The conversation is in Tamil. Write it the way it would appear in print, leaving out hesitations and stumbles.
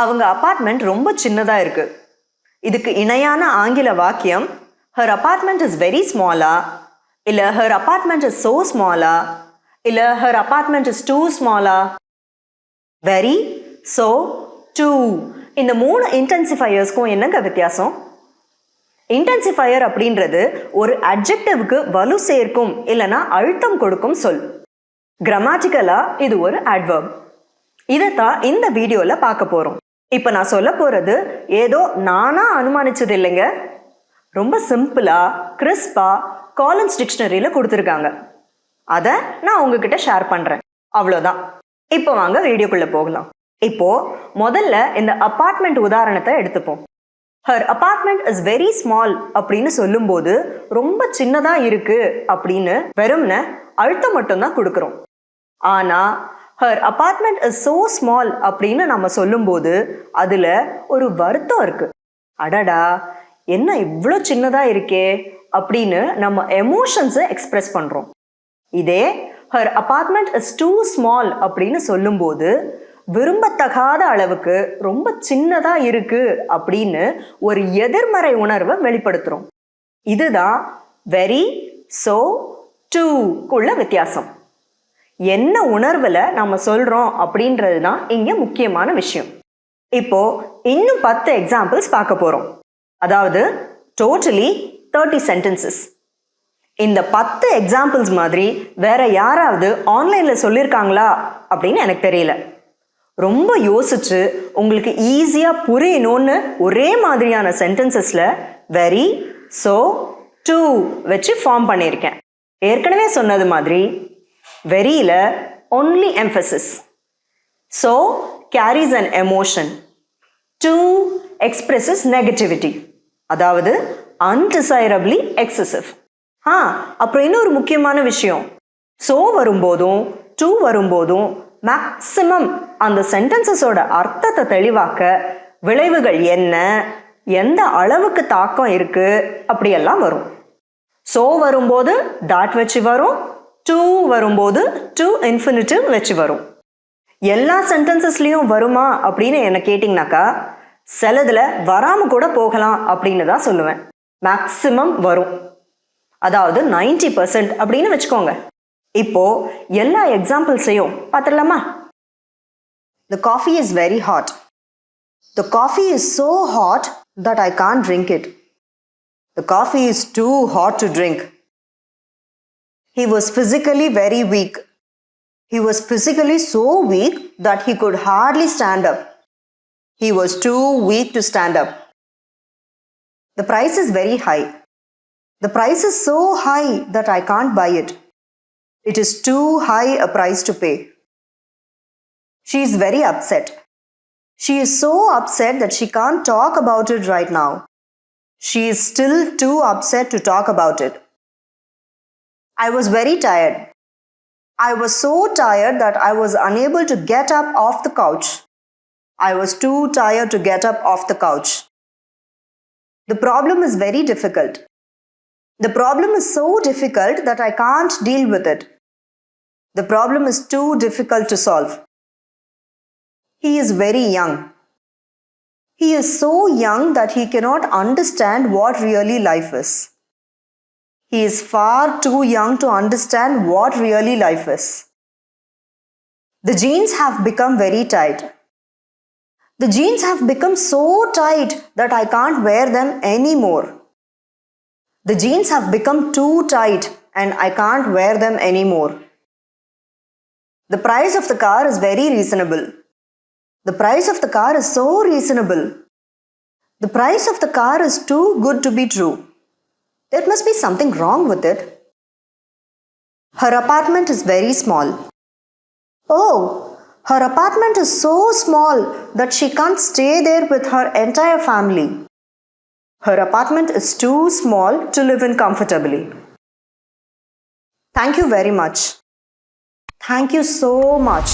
அவங்க அபார்ட்மெண்ட் ரொம்ப சின்னதா இருக்கு. இதுக்கு இணையான ஆங்கில வாக்கியம் her apartment is very small-ஆ, இல்ல her apartment is so small-ஆ, இல்ல her apartment is too small-ஆ. very, so, too இந்த 3 இன்டென்சிஃபையர்ஸ்க்கும் என்னங்க வித்தியாசம்? இன்டென்சிஃபையர் அப்படின்றது ஒரு அட்ஜெக்டிவ்க்கு வலு சேர்க்கும் இல்லனா அழுத்தம் கொடுக்கும் சொல். கிராமட்டிக்கலா இது ஒரு adverb. இதைத்தான் இந்த வீடியோல பார்க்க போறோம். இப்போ நான் சொல்ல போறது ஏதோ நானா அனுமானிச்சது இல்லைங்க. ரொம்ப சிம்பிளா கிறிஸ்பா காலன்ஸ் டிக்ஷனரியில கொடுத்துருக்காங்க. அதை நான் உங்ககிட்ட ஷேர் பண்றேன். அவ்வளோதான். இப்போ வாங்க வீடியோக்குள்ள போகலாம். இப்போ முதல்ல இந்த அபார்ட்மெண்ட் உதாரணத்தை எடுத்துப்போம். her apartment is very small அப்படின்னு சொல்லும்போது ரொம்ப சின்னதா இருக்கு அப்படின்னு வெறும்ன அழுத்தம் மட்டும்தான் கொடுக்குறோம். ஆனா her apartment is so small அப்படின்னு நம்ம சொல்லும்போது அதுல ஒரு வருத்தம் இருக்கு. அடடா, என்ன இவ்வளோ சின்னதா இருக்கே அப்படின்னு நம்ம எமோஷன்ஸை எக்ஸ்பிரஸ் பண்றோம். இதே her apartment is too small அப்படின்னு சொல்லும்போது விரும்பத்தகாத அளவுக்கு ரொம்ப சின்னதா இருக்கு அப்படின்னு ஒரு எதிர்மறை உணர்வை வெளிப்படுத்துறோம். இதுதான் very, so, too குள்ள வித்தியாசம். என்ன உணர்வுல நம்ம சொல்றோம் அப்படின்றது தான் இங்க முக்கியமான விஷயம். இப்போ இன்னும் 10 எக்ஸாம்பிள்ஸ் பார்க்க போறோம். அதாவது டோட்டலி 30 sentences. இந்த 10 எக்ஸாம்பிள்ஸ் மாதிரி வேற யாராவது ஆன்லைன்ல சொல்லியிருக்காங்களா அப்படின்னு எனக்கு தெரியல. ரொம்ப யோசிச்சு உங்களுக்கு ஈஸியா புரியணும்னு ஒரே மாதிரியான சென்டென்சஸ்ல very, so, too வச்சு ஃபார்ம் பண்ணியிருக்கேன். ஏற்கனவே சொன்னது மாதிரி veryல only emphasis, so carries an emotion, too expresses negativity, அதாவது undesirably excessive. அப்புறம் இன்னொரு முக்கியமான விஷயம், so வரும்போதும் too வரும்போதும் மேக்சிமம் அந்த சென்டென்சஸோட அர்த்தத்தை தெளிவாக்க விளைவுகள் என்ன, எந்த அளவுக்கு தாக்கம் இருக்கு அப்படியெல்லாம் வரும். so வரும்போது that வச்சு வரும், to வரும்போது to infinitive வச்சு வரும். எல்லா சென்டென்சஸ்லையும் வருமா அப்படின்னு என்ன கேட்டிங்கனாக்கா சிலதுல வராம கூட போகலாம் அப்படின்னு தான் சொல்லுவேன். மேக்சிமம் வரும், அதாவது 90% அப்படின்னு வச்சுக்கோங்க. இப்போ எல்லா எக்ஸாம்பிள்ஸையும் பார்த்துடலாமா? The coffee is very hot. The coffee is so hot that I can't drink it. The coffee is too hot to drink. He was physically very weak. He was physically so weak that he could hardly stand up. He was too weak to stand up. The price is very high. The price is so high that I can't buy it. It is too high a price to pay. She is very upset. She is so upset that she can't talk about it right now. She is still too upset to talk about it. I was very tired. I was so tired that I was unable to get up off the couch. I was too tired to get up off the couch. The problem is very difficult. The problem is so difficult that I can't deal with it. The problem is too difficult to solve. He is very young. He is so young that he cannot understand what really life is. He is far too young to understand what really life is. The jeans have become very tight. The jeans have become so tight that I can't wear them anymore. The jeans have become too tight and I can't wear them anymore. The price of the car is very reasonable. The price of the car is so reasonable. The price of the car is too good to be true. There must be something wrong with it. Her apartment is very small. Oh, her apartment is so small that she can't stay there with her entire family. Her apartment is too small to live in comfortably. Thank you very much. Thank you so much.